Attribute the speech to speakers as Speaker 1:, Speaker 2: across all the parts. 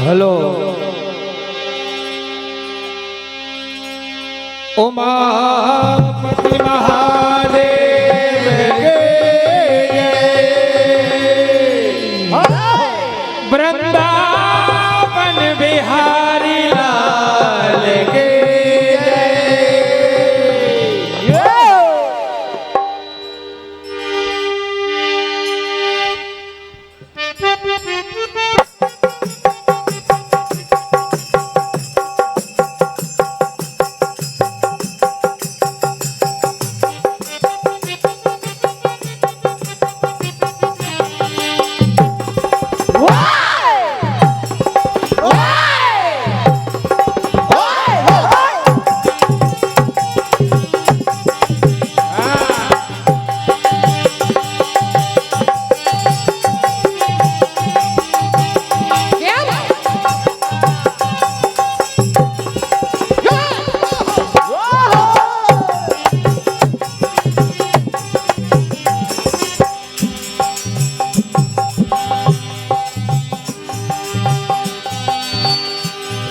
Speaker 1: Hello Umapati Mahadev के वृंदावन बिहारी लाल के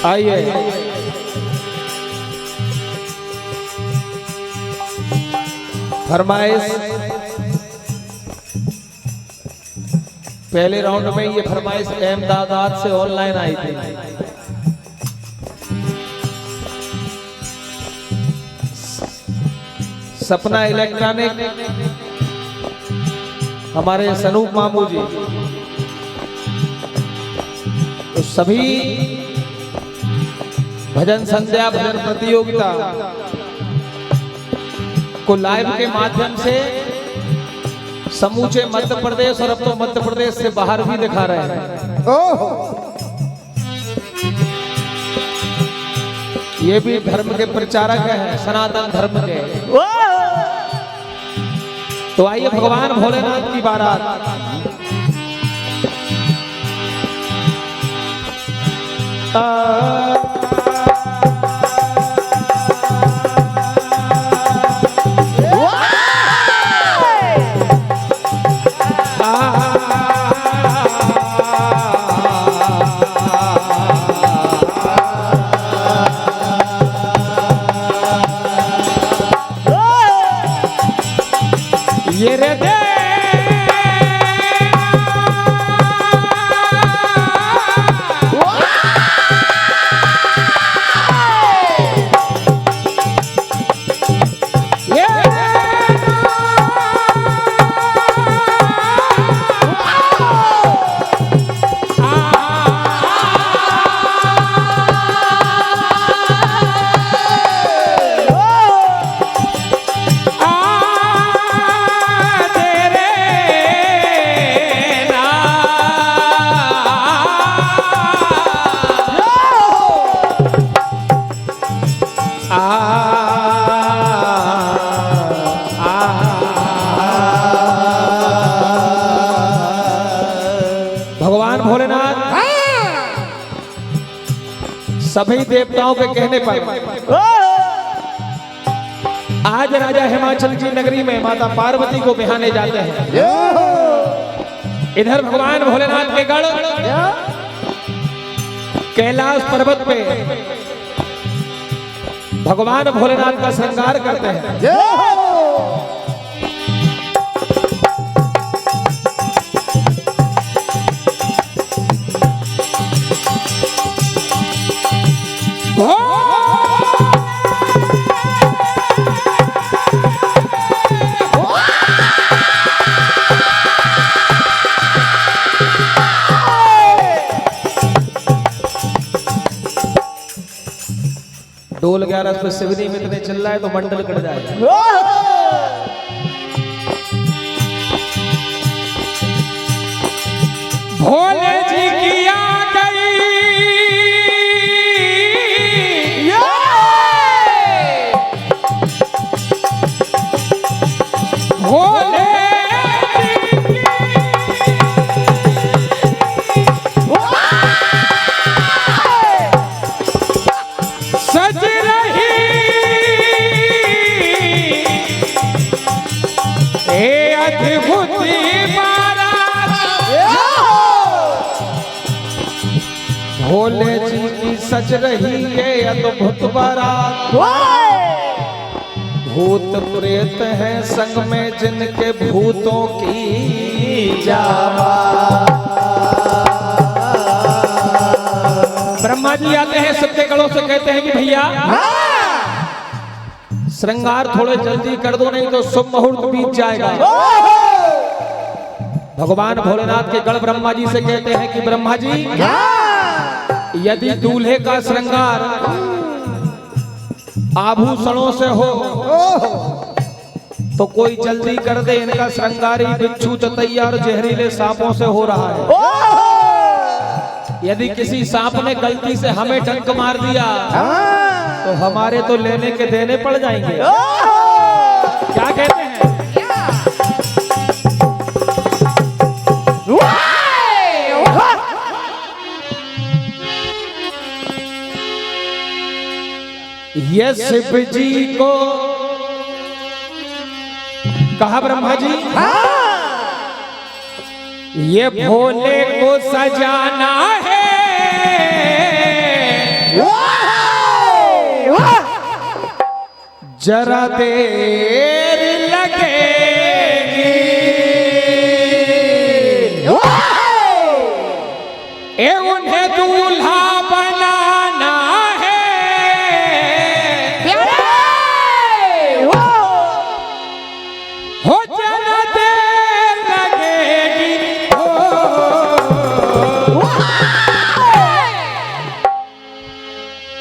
Speaker 1: आइए फरमाइश पहले राउंड में ये फरमाइश अहमदाबाद से ऑनलाइन आई थी। सपना इलेक्ट्रॉनिक हमारे सनूप मामू जी तो सभी भजन संध्या भजन प्रतियोगिता को लाइव के माध्यम से समूचे मध्य प्रदेश और अब तो मध्य प्रदेश से बाहर भी दिखा रहे हैं। ये भी धर्म के प्रचारक हैं, सनातन धर्म के। तो आइए भगवान भोलेनाथ की बारात ये रे दे भगवान भोलेनाथ सभी देवताओं के कहने पर आज राजा हिमाचल की नगरी में माता पार्वती को बिहाने जाते हैं। इधर भगवान भोलेनाथ के गढ़ कैलाश पर्वत पे भगवान भोलेनाथ का श्रृंगार करते हैं। ढोल 11 पे शिवनी में इतने चिल्ला है तो मंडल कट जाएगा। भोले जी की आ गई भोले भोले जी की सज रही है अद्भुत बारात। भूत प्रेत हैं संग में जिनके भूतों की जावा। ब्रह्मा जी आते हैं सबके गलों से कहते हैं कि भैया श्रृंगार थोड़े जल्दी कर दो नहीं तो शुभ मुहूर्त बीत जाएगा। भगवान भोलेनाथ के गण ब्रह्मा जी से कहते हैं कि ब्रह्मा जी यदि दूल्हे का श्रृंगार आभूषणों से हो तो कोई जल्दी कर दे, इनका श्रृंगार ही बिच्छू चतैया और जहरीले सांपों से हो रहा है। यदि किसी सांप ने गलती से हमें डंक मार दिया तो हमारे तो लेने के देने पड़ जाएंगे। क्या कहते हैं? ये शिव जी को कहा ब्रह्मा जी ये भोले को सजाना है, जरा देर लगेगी। ए उन्हें दूल्हा बनाना है, हो जरा देर लगेगी।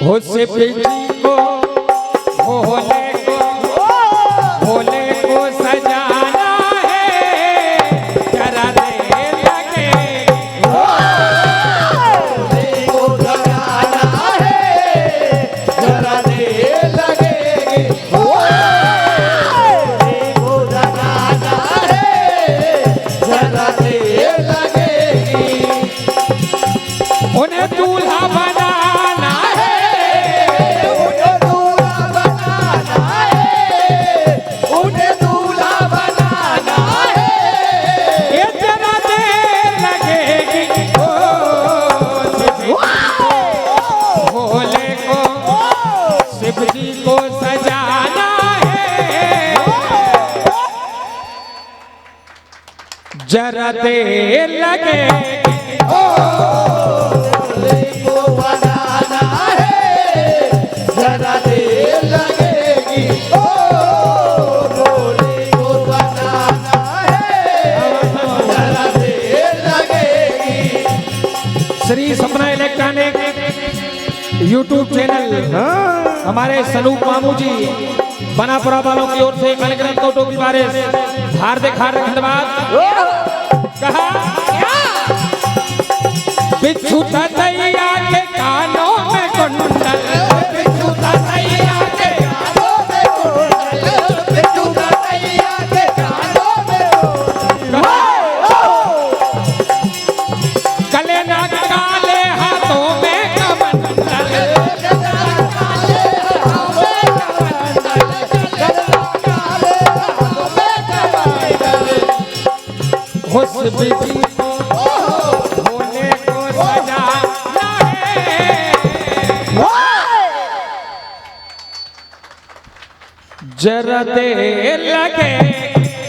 Speaker 1: हो शिव जी को भोले को सजाना है, जरा देर लगेगी। भोले को सजाना है, जरा देर लगेगी। भोले को सजाना है, जरा देर लगेगी। उन्हें दूल्हा बनाना है, उन्हें दूल्हा बनाना है, उन्हें दूल्हा बनाना है, ये जरा देर लगेगी। भोले को शिव जी को सजाना है, जरा देर लगेगी। भोले को बनाना है, जरा देर लगेगी। भोले को बनाना है, जरा देर लगेगी। श्री सपना इलेक्ट्रॉनिक यूट्यूब चैनल हमारे सनूप मामू जी बनापुरा वालों की ओर से अनगिनत नोटों की बारिश, हार्दिक हार्दिक धन्यवाद। कहा बिच्छू तैया के कानों में कुंडल, बिच्छू तैया के कानों में कुंडल, बिच्छू तैया के कानों में गले ना काले हाथों में कमंडल, काले हाथों में कमंडल, काले हाथों में कमंडल। हो शिव जी जरा देर लगे।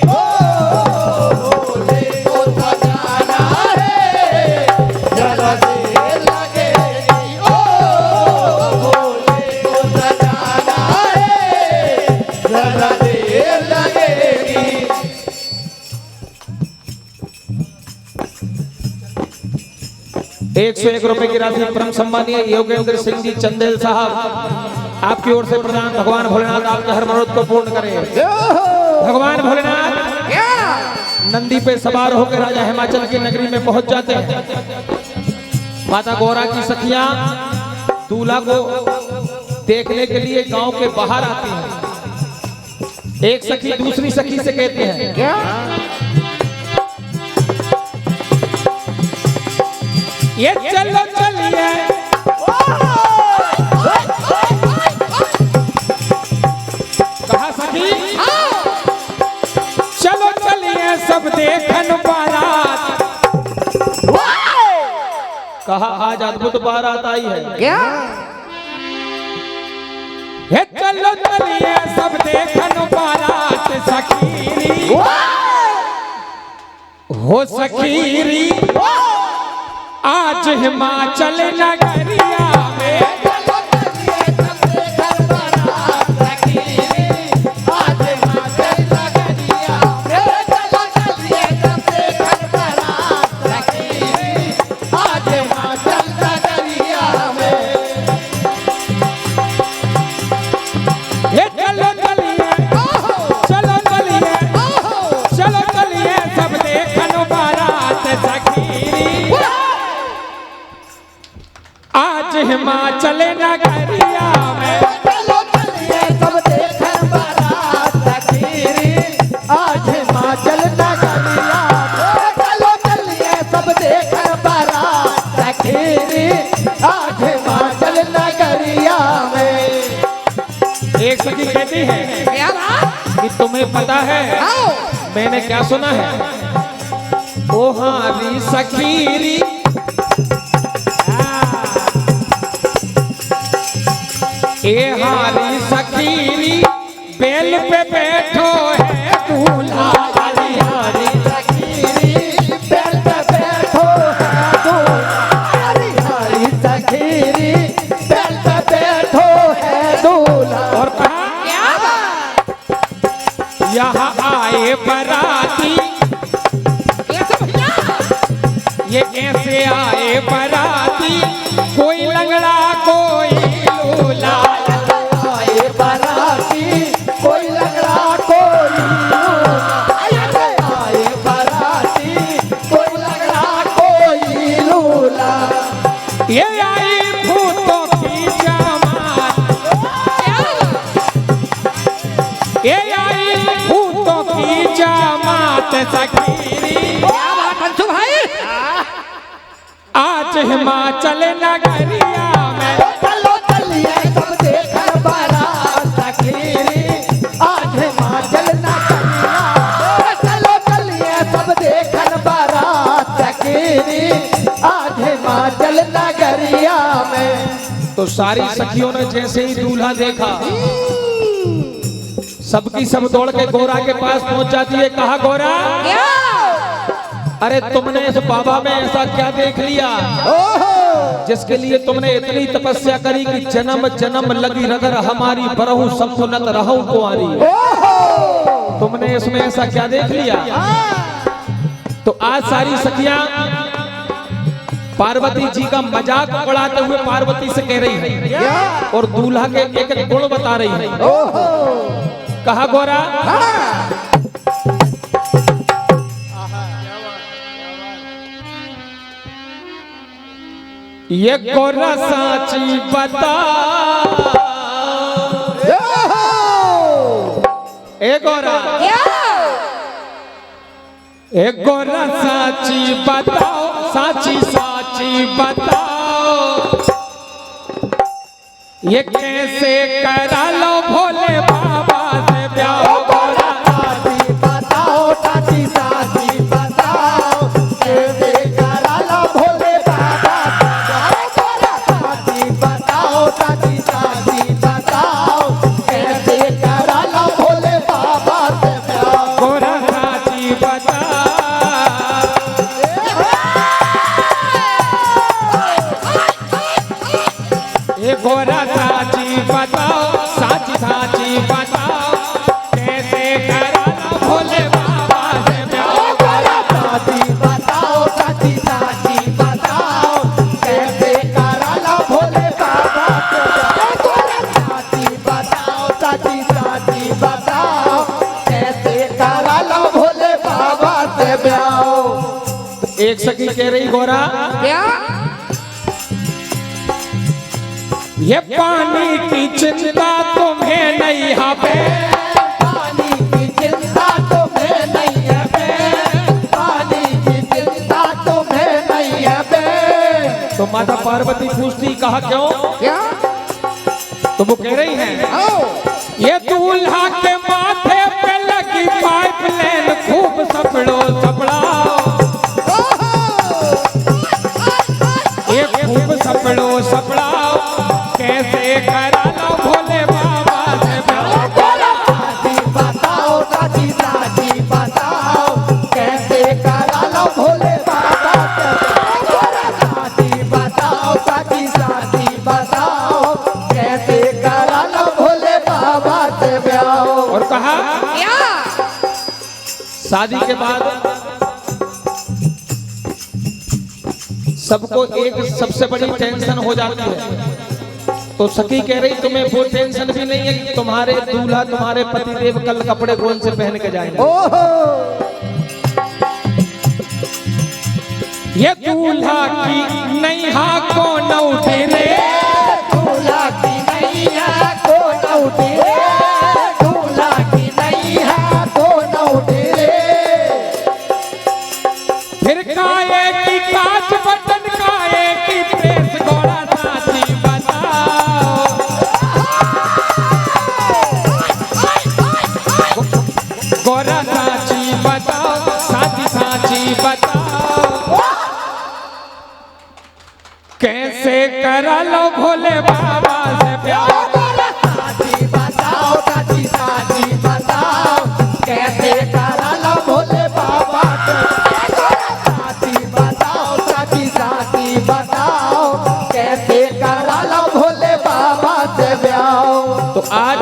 Speaker 1: भोले को सजाना है, जरा देर लगेगी। भोले को सजाना है, जरा देर लगेगी। 101 रुपए की राशि परम सम्मानीय योगेंद्र सिंह जी चंदेल साहब आपकी ओर से प्रदान। भगवान भोलेनाथ आपके हर मनोरथ को पूर्ण करें। भगवान भोलेनाथ नंदी पे सवार होकर राजा हिमाचल की नगरी में पहुंच जाते हैं। माता गौरा की सखियां दूल्हा को देखने के लिए गांव के बाहर आती हैं। एक सखी दूसरी सखी से कहते हैं क्या ये चलो चलिए कहा सखी चलो चलिए सब देखन बारात। कहा आज अद्भुत खुद बारात आई है।
Speaker 2: क्या
Speaker 1: हे चलो चलिए सब देखन बारात सखीरी हो सखीरी आज हिमाचल नगरिया में हिमाचल नगरिया में
Speaker 2: चलो चलिए सब देखन बारात सखीरी आज हिमाचल नगरिया में चलो चलिए सब देखन बारात सखीरी आज हिमाचल नगरिया में।
Speaker 1: एक सखी कहती है
Speaker 2: क्या बात
Speaker 1: कि तुम्हें पता है मैंने क्या सुना है ओ हारी सखीरी ए हारी सखीरी बेल पे बैठो है दूल्हा
Speaker 2: हरी हरी सखीरी बेल पे बैठो है दूल्हा हरी हरी सखीरी बेल पे बैठो है दूल्हा।
Speaker 1: और कहा यहाँ आए बराती ये कैसे आए बराती कोई लंगड़ा कोई लूला
Speaker 2: आए बराती कोई लंगड़ा कोई लूला आए बराती कोई लंगड़ा कोई लूला।
Speaker 1: ये आई भूतों की जमात ये आई भूतों की जमात सखीरी आज हिमाचल नगरिया में
Speaker 2: चलो चलिए सब देखन बारात सखीरी आज हिमाचल नगरिया चलो चलिए सब देखन बारात सखीरी आज हिमाचल नगरिया में।
Speaker 1: तो सारी सखियों ने जैसे ही दूल्हा देखा सबकी सब दौड़ के गोरा के पास पहुंच जाती है। कहा गोरा अरे तुमने इस बाबा में ऐसा क्या देख लिया जिसके लिए तुमने इतनी तपस्या करी कि जन्म जन्म लगी रगर हमारी बरहु संपुनत रहूं कुंवारी तुमने इसमें ऐसा क्या देख लिया। तो आज सारी सखियां पार्वती जी का मजाक उड़ाते हुए पार्वती से कह रही है और दूल्हा के एक एक गुण बता रही है। कहा गोरा ये गोरा साची बता ए गोरा साची बताओ साची साची बताओ ये कैसे करा लो भोले बाबा से ब्याह
Speaker 2: गोरा साची बताओ साची साची बताओ कैसे करा लो भोले बाबा गोरा साची बताओ साची साची बताओ कैसे करा लो भोले बाबा से ब्याह।
Speaker 1: गोरा साची बता ये गोरा साची बताओ साची साची बताओ कैसे करा लो भोले बाबा से ब्याह।
Speaker 2: गोरा साची बताओ साची साची बताओ कैसे करा लो भोले बाबा से ब्याह। गोरा साची बताओ साची साची बताओ कैसे करा लो भोले बाबा से ब्याह।
Speaker 1: एक सखी कह रही गोरा
Speaker 2: क्या
Speaker 1: ये पानी की चिंता तुम्हें नहीं है
Speaker 2: पानी की चिंता तुम्हें नहीं है बे पानी की चिंता तुम्हें नहीं है बे।
Speaker 1: तो माता पार्वती पूछती कहा क्यों
Speaker 2: क्या
Speaker 1: तो वो कह रही है ये दूल्हा के माथे पे लगी पाइपलाइन खूब सपड़ो सपड़ाओ ये खूब सपड़ो शादी के बाद सबको एक सबसे बड़ी टेंशन हो जाती है। तो सखी कह रही तुम्हें वो टेंशन भी नहीं है कि तुम्हारे दूल्हा तुम्हारे पतिदेव कल कपड़े कौन से पहन के जाएंगे। ये दूल्हा की नैहा को न उठे रे,
Speaker 2: दूल्हा की नैया को न उठे रे, दूल्हा की नैया को न उठे रे।
Speaker 1: फिर काए की कांच बटन काए की प्रेस घोड़ा साची बताओ, घोड़ा साची बताओ, साची साची बताओ, कैसे करा लो भोले बाबा से प्यार।
Speaker 2: साची बताओ, साची साची बताओ, कैसे करा लो भोले बाबा के। साची बताओ, साची साची बताओ, कैसे करा लो भोले बाबा से ब्याह।
Speaker 1: तो आज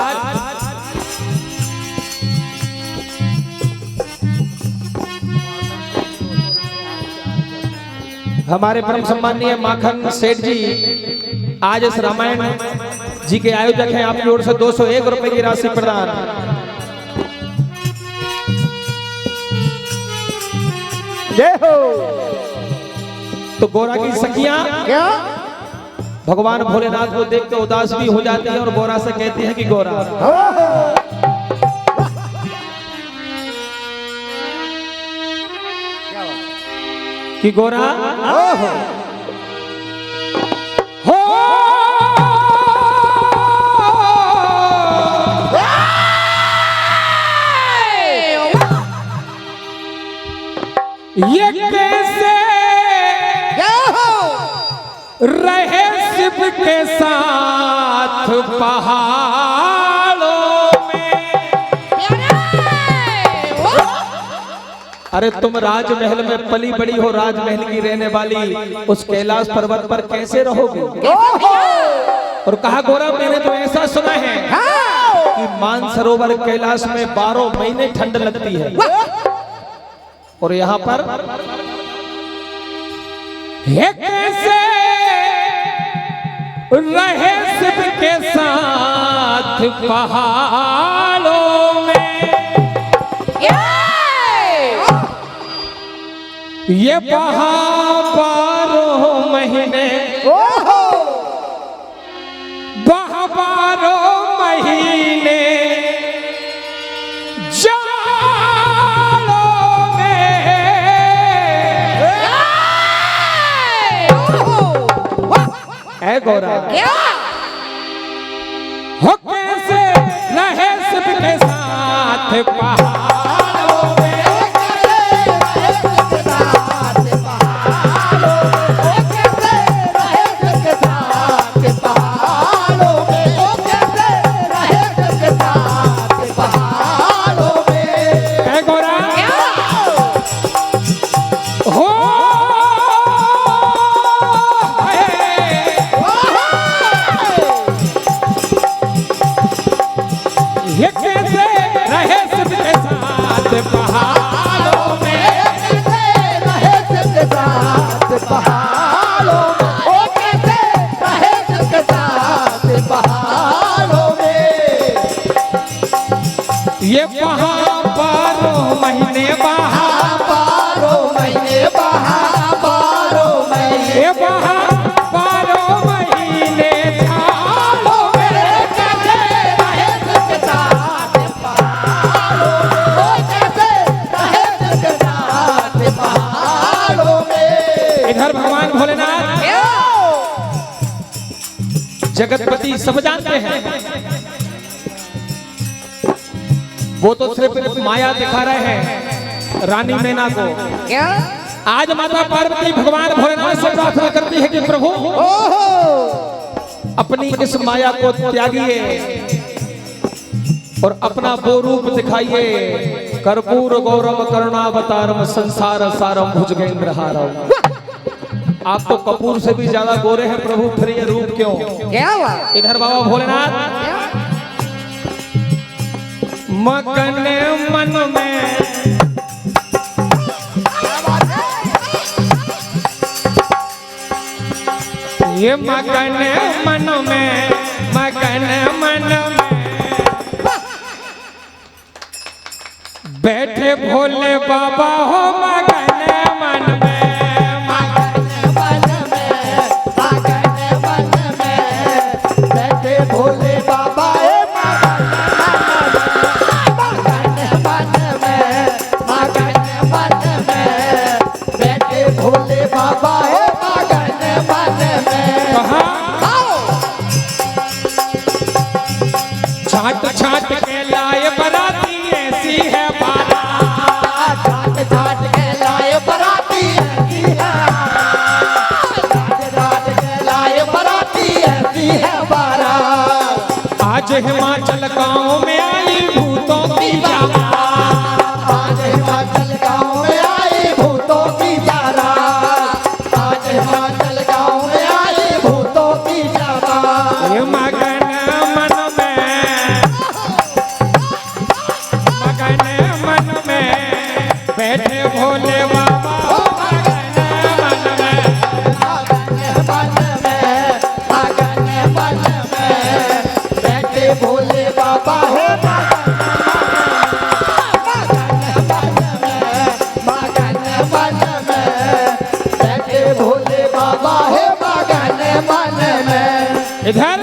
Speaker 1: हमारे परम सम्मानीय माखन सेठ जी आज इस रामायण जी के आयोजक हैं, आपकी ओर से 201 रुपए की राशि प्रदान।
Speaker 2: जय हो।
Speaker 1: तो गोरा की सखियां
Speaker 2: क्या
Speaker 1: भगवान भोलेनाथ को देख के उदास भी हो जाती है और गोरा से कहती है कि गोरा कि गोरा हो ये कैसे रहे शिव के साथ पहाड़ों में। अरे तुम राजमहल में पली बड़ी हो, राजमहल की रहने वाली, उस कैलाश पर्वत पर कैसे रहोगे। और कहा गोरा मैंने तो ऐसा सुना है कि मानसरोवर कैलाश में 12 महीने ठंड लगती है और यहाँ पर ये कैसे रहे शिव के साथ पहाड़ों में। ये 12 महीने 12 महीने जाड़ों में है गोरा हो कैसे रहे शिव के साथ पहाड़ों में। ये कैसे रहे शिव के साथ पहाड़ों में,
Speaker 2: रहे शिव के साथ पहाड़ों में, ओ कैसे रहे शिव के साथ पहाड़ों में।
Speaker 1: ये 12 महीने
Speaker 2: 12 महीने 12 महीने
Speaker 1: ये 12 महीने झाड़ों में
Speaker 2: कैसे रहे शिव के साथ पहाड़ों में, ओ कैसे रहे शिव के साथ पहाड़ों में।
Speaker 1: इधर भगवान भोलेनाथ जगतपति सब जानते हैं, वो तो सिर्फ माया दिखा रहे हैं रानी मैना को।
Speaker 2: क्या
Speaker 1: आज माता पार्वती भगवान भोलेनाथ से प्रार्थना करती है कि प्रभु अपनी इस माया को त्यागिए और अपना वो रूप दिखाइए। कर्पूर गौरव करुणावतारम संसार सारम भुजगेंद्रहारम। आप तो कपूर से भी ज्यादा गोरे हैं प्रभु, फिर ये रूप क्यों।
Speaker 2: क्या हुआ?
Speaker 1: इधर बाबा भोलेनाथ मगन मन में ये मगन मन में, मगन मन में बैठे भोले बाबा हो, मगन मन में,
Speaker 2: मगन मन में, मगन मन में बैठे भोले बाबा है। मगन मन में, मगन मन में बैठे भोले बाबा है। मगन मन में
Speaker 1: छाट छाट के लाए बराती ऐसी है बारात,
Speaker 2: छाट छाट के लाए बराती ऐसी है, छाट छाट के लाए बराती ऐसी है बारात।
Speaker 1: आज हिमाचल गांव में आई भूतों की बारात,
Speaker 2: आज हिमाचल गाँव में आई भूतों की बारात, आज हिमाचल गाँव में आई भूतों की बारात।
Speaker 1: ये मगन मन में, मगन मन में बैठे भोले बाबा हो, मगन मन में,
Speaker 2: मगन मन में, मगन मन में बैठे भोले बाबा हो। मगन मन में बैठे भोले बाबा है। मगन मन में
Speaker 1: इधर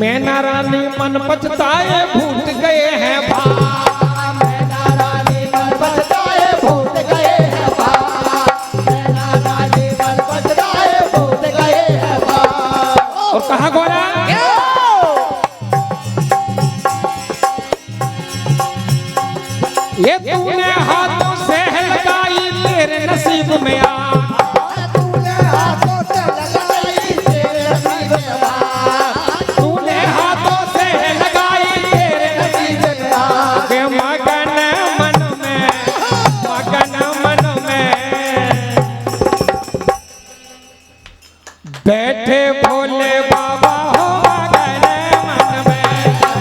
Speaker 1: मैना रानी मन पछताए भूत गए हैं भाग,
Speaker 2: मैना रानी मन बचताए भूत गए हैं भाग, मैना रानी मन बचताए भूत गए हैं भाग।
Speaker 1: और कहा गोरा ये तूने हाथों से लगाई तेरे नसीब में आ,
Speaker 2: तूने हाथों से लगाई तेरे नसीब में बात,
Speaker 1: तूने हाथों से लगाई तेरे
Speaker 2: नसीब में बात।
Speaker 1: के मगन मन में, मगन मन में बैठे भोले बाबा हो, मगन मन में,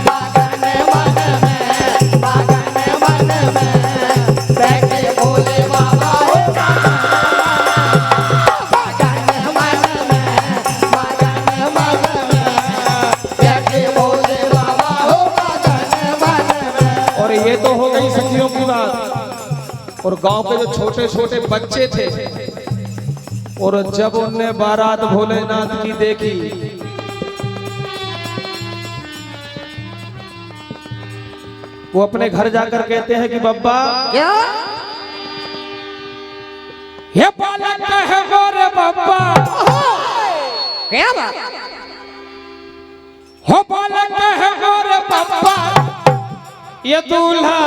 Speaker 2: मगन मन में, मगन मन में बैठे भोले बाबा हो। मगन मन में, मगन मन में बैठे भोले बाबा हो। मगन मन में
Speaker 1: और ये तो हो गई सखियों की बात। और गांव के जो छोटे छोटे बच्चे थे, और जब उनने बारात भोलेनाथ की देखी, वो अपने घर जाकर कहते हैं कि बब्बा
Speaker 2: क्या
Speaker 1: ये बालक है मोरे बब्बा,
Speaker 2: क्या बात?
Speaker 1: हो बालक है मोरे बब्बा, ये दूल्हा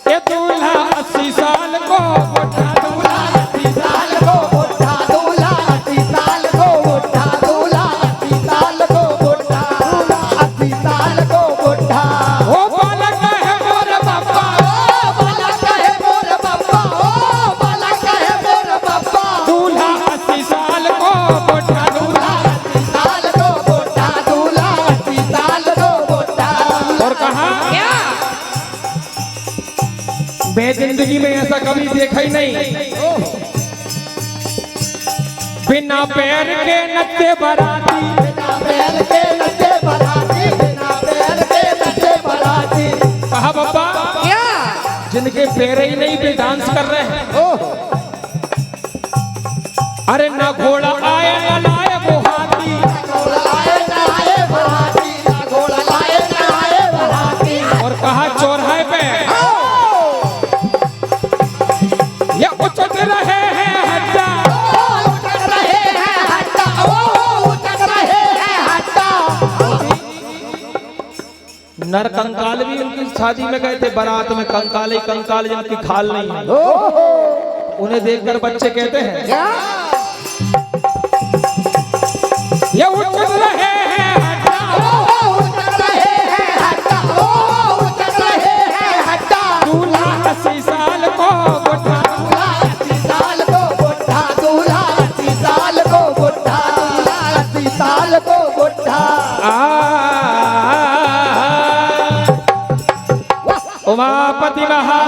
Speaker 1: ये दूल्हा 80 साल को बुढ़ा दूल्हा,
Speaker 2: 80 साल को बुढ़ा दूल्हा, 80 साल को बुढ़ा दूल्हा, 80 साल को बुढ़ा दूल्हा, 80 साल को बुढ़ा।
Speaker 1: वो बालक है मोरे बब्बा,
Speaker 2: ओ बालक है मोर बब्बा, ओ बालक है मोर बब्बा,
Speaker 1: दूल्हा 80 साल को बुढ़ा दूल्हा।
Speaker 2: 80 साल को बुढ़ा दूल्हा, 80 साल को बुढ़ा।
Speaker 1: और कहा
Speaker 2: क्या
Speaker 1: मैं जिंदगी में ऐसा कभी देखा ही नहीं, बिना पैर के नच्चे बराती,
Speaker 2: बिना पैर के नचे बराती, बिना पैर के नचे बराती।
Speaker 1: कहा बब्बा
Speaker 2: क्या
Speaker 1: जिनके पैर ही नहीं पे डांस कर रहे हैं, अरे ना घोड़ा आए ना लाए वो हाथी,
Speaker 2: घोड़ा लाए ना आए बराती, ना घोड़ा लाए ना आए बराती।
Speaker 1: और कहा चौराहे पे ये उचट रहे हैं हड्डा,
Speaker 2: ओ उचक रहे हैं हट्टा, ओ उचक रहे हैं हट्टा।
Speaker 1: नर कंकाल भी उनकी शादी में गए थे, बारात में कंकाल ही कंकाल जिनकी खाल नहीं है, उन्हें देखकर बच्चे कहते हैं
Speaker 2: क्या
Speaker 1: ये उचट रहे हैं हड्डा,
Speaker 2: ओ उचक रहे हैं हट्टा, ओ उचक रहे हैं हट्टा।
Speaker 1: दूल्हा 80 साल को बुढ़ा,
Speaker 2: दूल्हा 80 साल को बुढ़ा, दूल्हा 80 साल को बुढ़ा, दूल्हा 80 साल को बुढ़ा।
Speaker 1: उमापति महा